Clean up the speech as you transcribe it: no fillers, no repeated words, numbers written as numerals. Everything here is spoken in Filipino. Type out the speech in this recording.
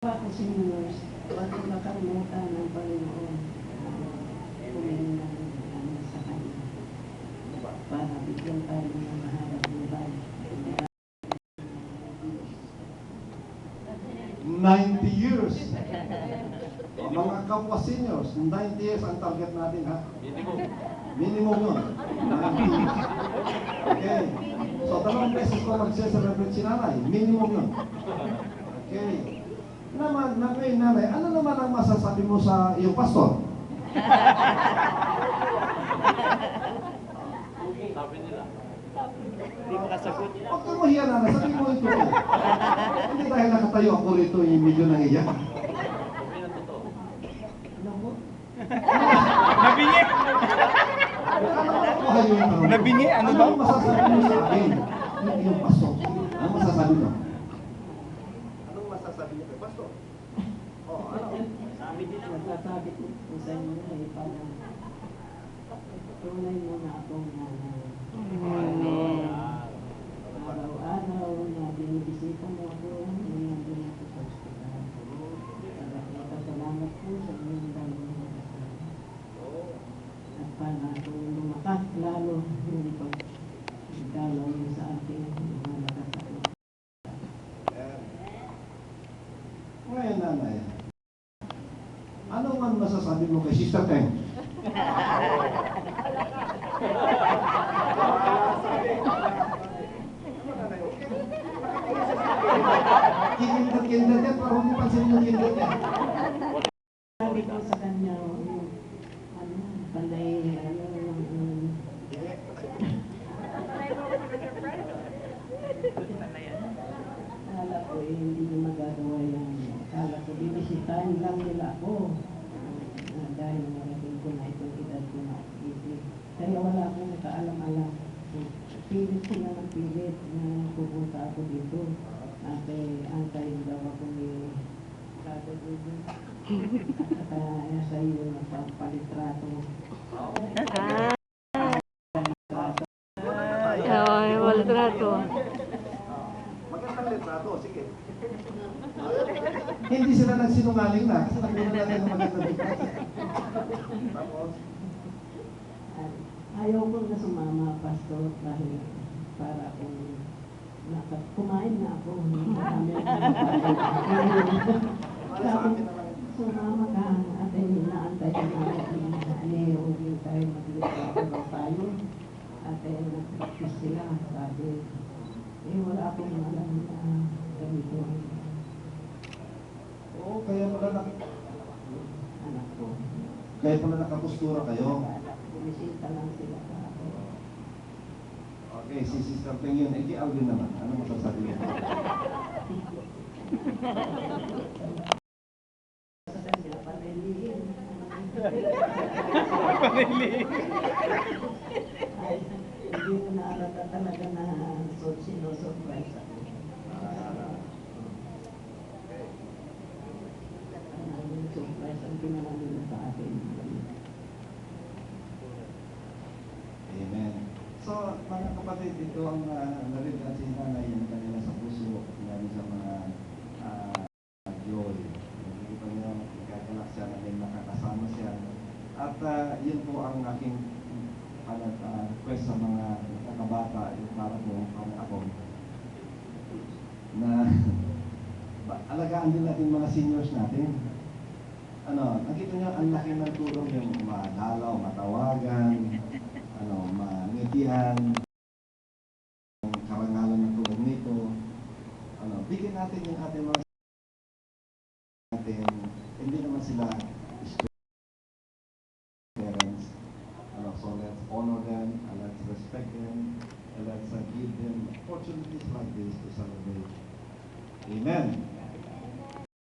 Ako seniors, huwag makalimutan ng Panginoon humingi ng sa Kanya para bigyan tayo ng maharap buhay. 90 years. Mga kapwa seniors, 90 years ang target natin, ha? Minimum yun. 90 years. Okay. So, 2 beses ko mag-celebrate si nanay. Minimum yun. Okay. Naman, nanay, ano naman ang masasabi mo sa iyong pastor? Sabi nila. Hindi ko nasagot. Huwag kang mahiya, nanay. Sabi mo ito. Hindi dahil nakatayo ako rito yung medyo nangiyak. Sabi ng totoo. Ano po? Nabingi! Nabingi, ano ba? Ano masasabi mo sa akin? Yung iyong pastor. Ano masasabi mo? Anong masasabi niyo kay pastor? Oh, ano? Nagsasabi ko po sa inyo ay parang tunay mo na akong araw-araw na binibisita mo ako ngayon din ako sa ospital. Salamat po sa inyong dalawang makasama. At para kung lumakas lalo, hindi pag dalaw niyo sa ating mga nakasama. Ngayon, nanay, ano man masasabi mo kay Sister Teng? Kinder yan, para hindi pansin yung kinder yan. Sabi ko sa kanya, panay, akala ko hindi niya magagawa yan. Akala ko, bibisitahin lang nila ako. Dahil narating ko na itong edad ko na isip. Kaya wala akong kaalam-alam. Pilit sila ng pilit na pupunta ako dito. Antayin daw ako ni Brother Ruben. At saka sa iyo nagpapalitrato. Ay, walitrato. Magandang litrato, sige. Hindi sila nagsinungaling na kasi nakita natin ng magandang litrato. Tapos, Ayaw ko na sumama, Pastor, dahil para kung kumain na ako. Marami sumama ka, at inaantay ka natin. Huwag tayo maglilitrato tayo. At nag-practice sila, sabi. Wala akong alam na ganito. oo, kaya pala Anak ko. nakapostura kayo. Bumisita lang sila sa ako. Okay, si Sister Teng yun. Eh, di Alvin naman. Ano masasabi niya? Sa kanila, paniliin. Panili. Ay, hindi ko naalala talaga na sinusurprise ako. Surprise ang ginawa nila sa akin. Amen. So, mga kapatid, ito ang narinig natin nanay yung kanila sa puso at namin sa mga joy. Nakikita niyo, nagkakalak siya na may nakakasama siya. At yun po ang aking request sa mga nakabata, yung para po ako, na alagaan din natin mga seniors natin. Nakita niyo, ang laki ng tulong yung madalaw, matawagan, mangitian, ang karangalan ng tulong nito. Bigyan natin yung ating mga natin, hindi naman sila parents. So let's honor them, and let's respect them, and let's give them opportunities like this to celebrate. Amen.